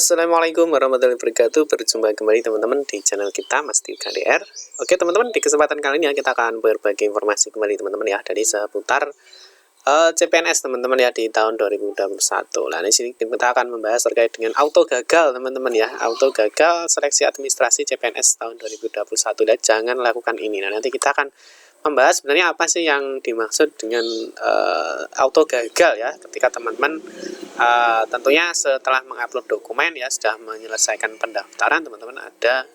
Assalamualaikum warahmatullahi wabarakatuh. Berjumpa kembali teman-teman di channel kita Masti KDR. Oke teman-teman, di kesempatan kali ini kita akan berbagi informasi kembali teman-teman ya dari seputar CPNS teman-teman ya di tahun 2021. Nah, di sini kita akan membahas terkait dengan auto gagal teman-teman ya. Auto gagal seleksi administrasi CPNS tahun 2021 dan jangan lakukan ini. Nah, nanti kita akan membahas sebenarnya apa sih yang dimaksud dengan auto gagal ya, ketika teman-teman tentunya setelah mengupload dokumen ya, sudah menyelesaikan pendaftaran, teman-teman ada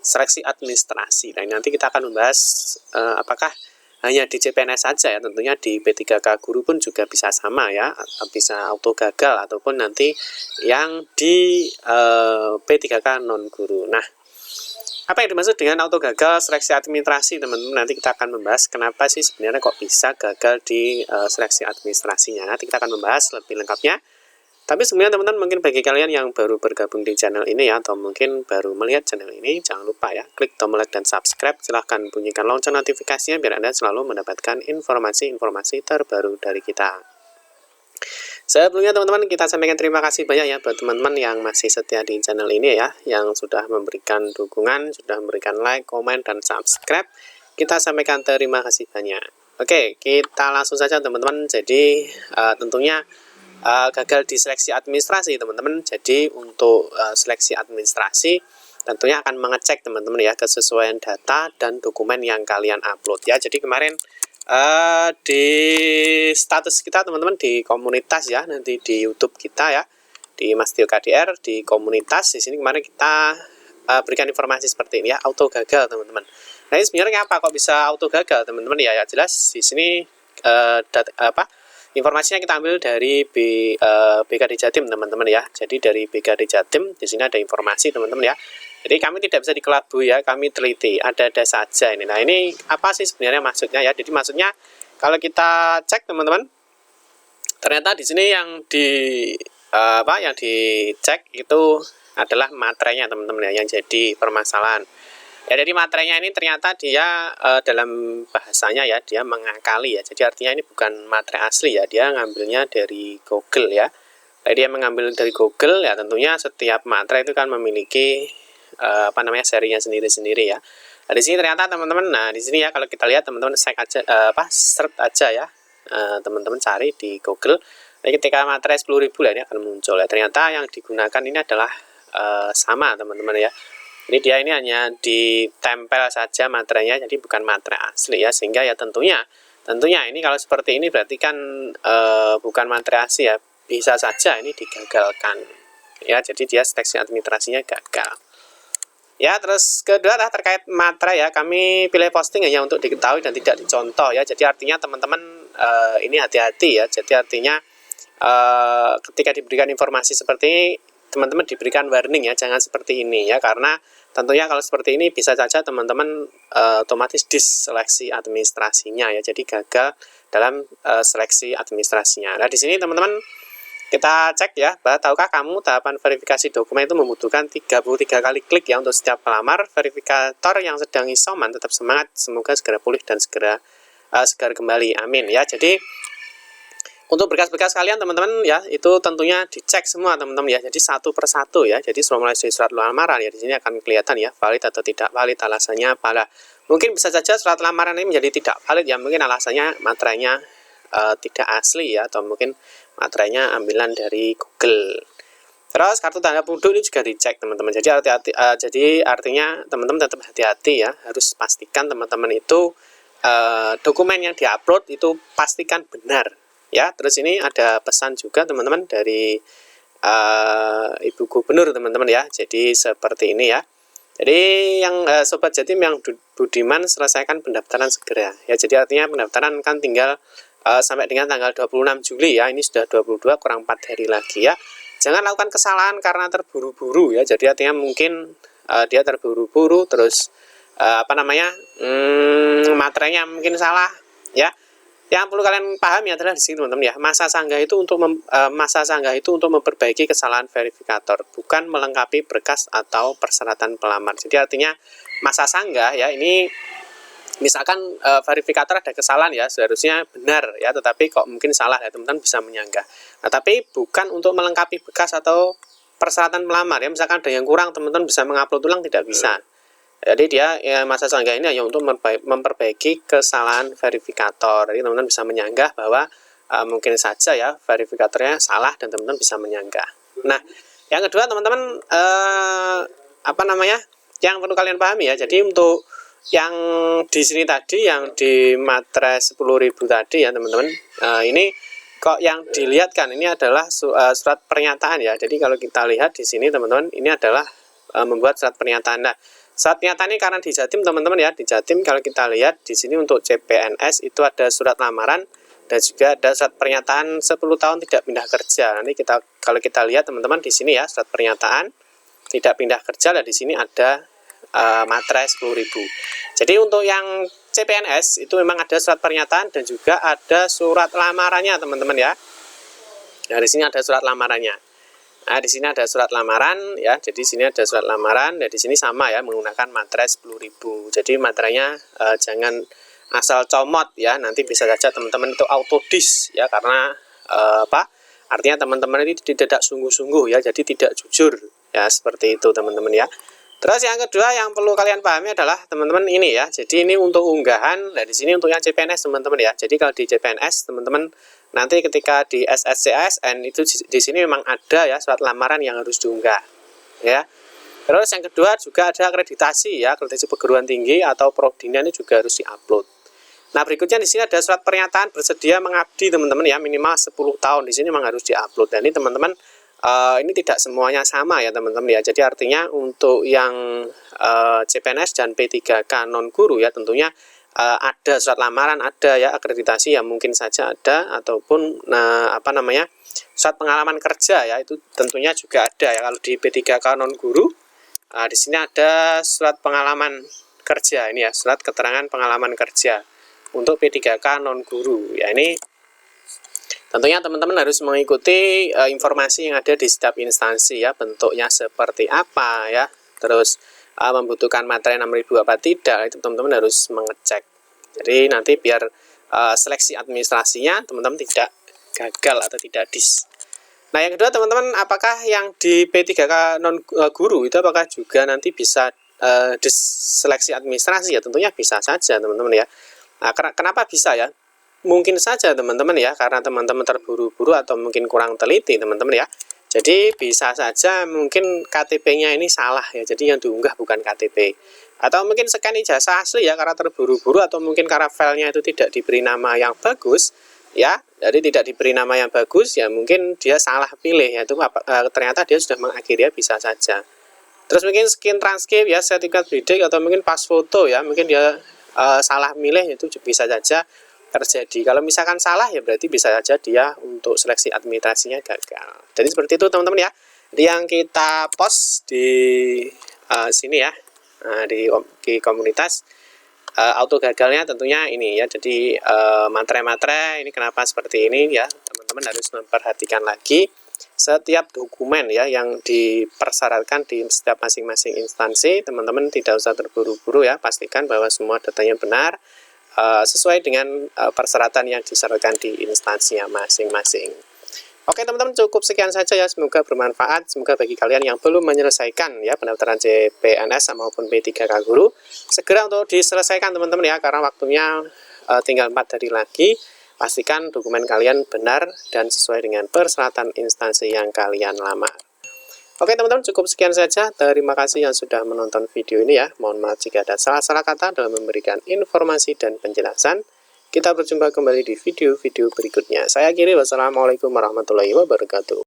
seleksi administrasi. Nah, nanti kita akan membahas apakah hanya di CPNS saja ya, tentunya di P3K guru pun juga bisa sama ya, bisa auto gagal ataupun nanti yang di P3K non guru. Nah, apa yang dimaksud dengan auto gagal seleksi administrasi teman-teman? Nanti kita akan membahas kenapa sih sebenarnya kok bisa gagal di seleksi administrasinya. Nanti kita akan membahas lebih lengkapnya. Tapi sebenarnya teman-teman, mungkin bagi kalian yang baru bergabung di channel ini ya, atau mungkin baru melihat channel ini, jangan lupa ya, klik tombol like dan subscribe. Silahkan bunyikan lonceng notifikasinya biar Anda selalu mendapatkan informasi-informasi terbaru dari kita. Sebelumnya teman-teman, kita sampaikan terima kasih banyak ya buat teman-teman yang masih setia di channel ini ya, yang sudah memberikan dukungan, sudah memberikan like, komen, dan subscribe. Kita sampaikan terima kasih banyak. Oke, kita langsung saja teman-teman. Jadi tentunya gagal di seleksi administrasi teman-teman. Jadi untuk seleksi administrasi tentunya akan mengecek teman-teman ya kesesuaian data dan dokumen yang kalian upload ya. Jadi kemarin di status kita teman-teman di komunitas ya, nanti di YouTube kita ya, di Masti KDR di komunitas, di sini kemarin kita berikan informasi seperti ini ya, auto gagal teman-teman. Nah, ini sebenarnya apa kok bisa auto gagal teman-teman ya? Ya jelas di sini informasinya kita ambil dari BKD Jatim teman-teman ya. Jadi dari BKD Jatim di sini ada informasi teman-teman ya. Jadi kami tidak bisa dikelabui ya, kami teliti, ada-ada saja ini. Nah, ini apa sih sebenarnya maksudnya ya? Jadi maksudnya kalau kita cek teman-teman, ternyata di sini yang dicek itu adalah materainya teman-teman ya, yang jadi permasalahan. Ya, jadi materainya ini ternyata dia dalam bahasanya ya, dia mengakali ya. Jadi artinya ini bukan materai asli ya, dia ngambilnya dari Google ya. Jadi dia mengambil dari Google ya, tentunya setiap materai itu kan memiliki serinya sendiri-sendiri ya. Nah, di sini ternyata teman-teman, nah di sini ya kalau kita lihat teman-teman search aja search aja ya. Teman-teman cari di Google. Nah, ketika materai 10.000 ya, ini akan muncul ya. Ternyata yang digunakan ini adalah sama teman-teman ya. Ini dia ini hanya ditempel saja materainya, jadi bukan materai asli ya, sehingga ya tentunya ini kalau seperti ini berarti kan bukan materai asli ya, bisa saja ini digagalkan ya. Jadi dia seleksi administrasinya gagal. Ya, terus kedua adalah terkait materai ya, kami pilih posting hanya untuk diketahui dan tidak dicontoh ya. Jadi artinya teman-teman ini hati-hati ya. Jadi artinya ketika diberikan informasi seperti ini, teman-teman diberikan warning ya, jangan seperti ini ya, karena tentunya kalau seperti ini bisa saja teman-teman otomatis diseleksi administrasinya ya. Jadi gagal dalam seleksi administrasinya. Nah, di sini teman-teman kita cek ya, bahwa tahukah kamu tahapan verifikasi dokumen itu membutuhkan 33 kali klik ya untuk setiap pelamar. Verifikator yang sedang isoman tetap semangat, semoga segera pulih dan segera segar kembali, amin ya. Jadi untuk berkas-berkas kalian teman-teman ya, itu tentunya dicek semua teman-teman ya. Jadi satu persatu ya. Jadi setelah mulai surat lamaran ya, di sini akan kelihatan ya valid atau tidak valid, alasannya apa. Mungkin bisa saja surat lamaran ini menjadi tidak valid ya, mungkin alasannya materainya tidak asli ya, atau mungkin materainya ambilan dari Google. Terus kartu tanda penduduk ini juga dicek teman-teman. Jadi jadi artinya teman-teman tetap hati-hati ya, harus pastikan teman-teman itu dokumen yang diupload itu pastikan benar ya. Terus ini ada pesan juga teman-teman dari Ibu Gubernur teman-teman ya. Jadi seperti ini ya. Jadi yang Sobat Jatim yang budiman, selesaikan pendaftaran segera ya. Jadi artinya pendaftaran kan tinggal sampai dengan tanggal 26 Juli ya. Ini sudah 22, kurang 4 hari lagi ya. Jangan lakukan kesalahan karena terburu-buru ya. Jadi artinya mungkin dia terburu-buru, terus materainya mungkin salah ya. Yang perlu kalian pahami adalah di sini teman-teman ya, masa sanggah itu untuk memperbaiki kesalahan verifikator, bukan melengkapi berkas atau persyaratan pelamar. Jadi artinya masa sanggah ya, ini misalkan verifikator ada kesalahan ya, seharusnya benar ya, tetapi kok mungkin salah ya, teman-teman bisa menyanggah. Nah, tapi bukan untuk melengkapi berkas atau persyaratan pelamar ya, misalkan ada yang kurang, teman-teman bisa mengupload ulang, tidak bisa. Jadi dia ya, masa sanggah ini hanya untuk memperbaiki kesalahan verifikator. Jadi teman-teman bisa menyanggah bahwa mungkin saja ya verifikatornya salah dan teman-teman bisa menyanggah. Nah, yang kedua teman-teman yang perlu kalian pahami ya. Jadi untuk yang di sini tadi, yang di materai 10.000 tadi ya teman-teman, ini kok yang dilihat kan ini adalah surat pernyataan ya. Jadi kalau kita lihat di sini teman-teman, ini adalah membuat surat pernyataan. Nah, surat pernyataan ini karena di Jatim teman-teman ya, di Jatim kalau kita lihat di sini untuk CPNS itu ada surat lamaran dan juga ada surat pernyataan 10 tahun tidak pindah kerja. Nanti kalau kita lihat teman-teman di sini ya, surat pernyataan tidak pindah kerja, dan di sini ada materai 10.000. Jadi untuk yang CPNS itu memang ada surat pernyataan dan juga ada surat lamarannya teman-teman ya. Nah, di sini ada surat lamarannya. Nah, di sini ada surat lamaran ya. Jadi di sini ada surat lamaran dan di sini sama ya, menggunakan materai 10.000. Jadi materainya jangan asal comot ya. Nanti bisa saja teman-teman itu autodis ya, karena artinya teman-teman ini tidak sungguh-sungguh ya. Jadi tidak jujur ya, seperti itu teman-teman ya. Terus yang kedua yang perlu kalian pahami adalah teman-teman ini ya. Jadi ini untuk unggahan, dan di sini untuk yang CPNS teman-teman ya. Jadi kalau di CPNS teman-teman nanti ketika di SSC/ASN itu di sini memang ada ya surat lamaran yang harus diunggah ya. Terus yang kedua juga ada akreditasi ya, akreditasi perguruan tinggi atau prodinya ini juga harus diupload. Nah, berikutnya di sini ada surat pernyataan bersedia mengabdi teman-teman ya, minimal 10 tahun. Di sini memang harus diupload. Dan ini teman-teman ini tidak semuanya sama ya teman-teman ya. Jadi artinya untuk yang CPNS dan P3K non guru ya, tentunya ada surat lamaran, ada ya akreditasi yang mungkin saja ada, ataupun surat pengalaman kerja ya, itu tentunya juga ada ya. Kalau di P3K non guru di sini ada surat pengalaman kerja ini ya, surat keterangan pengalaman kerja untuk P3K non guru ya. Ini tentunya teman-teman harus mengikuti informasi yang ada di setiap instansi ya, bentuknya seperti apa ya, terus membutuhkan materai 6.000 apa tidak, itu teman-teman harus mengecek. Jadi nanti biar seleksi administrasinya teman-teman tidak gagal atau tidak dis. Nah, yang kedua teman-teman, apakah yang di P3K non guru itu apakah juga nanti bisa diseleksi administrasi ya? Tentunya bisa saja teman-teman ya. Nah, kenapa bisa ya? Mungkin saja teman-teman ya, karena teman-teman terburu-buru atau mungkin kurang teliti teman-teman ya. Jadi bisa saja mungkin KTP-nya ini salah ya, jadi yang diunggah bukan KTP. Atau mungkin scan ijazah asli ya, karena terburu-buru, atau mungkin karena filenya itu tidak diberi nama yang bagus ya. Jadi tidak diberi nama yang bagus ya, mungkin dia salah pilih ya, itu ternyata dia sudah mengakhiri ya, bisa saja. Terus mungkin skin transkrip ya, sertifikat bidik, atau mungkin pas foto ya, mungkin dia salah milih, itu bisa saja terjadi. Kalau misalkan salah ya berarti bisa saja dia untuk seleksi administrasinya gagal. Jadi seperti itu teman-teman ya. Yang kita post di sini ya, di komunitas auto gagalnya tentunya ini ya. Jadi materai-materai ini kenapa seperti ini ya, teman-teman harus memperhatikan lagi setiap dokumen ya yang dipersyaratkan di setiap masing-masing instansi. Teman-teman tidak usah terburu-buru ya, pastikan bahwa semua datanya benar sesuai dengan persyaratan yang disyaratkan di instansinya masing-masing. Oke teman-teman, cukup sekian saja ya, semoga bermanfaat. Semoga bagi kalian yang belum menyelesaikan ya pendaftaran CPNS maupun P3K guru, segera untuk diselesaikan teman-teman ya, karena waktunya tinggal 4 hari lagi. Pastikan dokumen kalian benar dan sesuai dengan persyaratan instansi yang kalian lamar. Oke teman-teman, cukup sekian saja. Terima kasih yang sudah menonton video ini ya. Mohon maaf jika ada salah-salah kata dalam memberikan informasi dan penjelasan. Kita berjumpa kembali di video-video berikutnya. Saya akhiri, wassalamualaikum warahmatullahi wabarakatuh.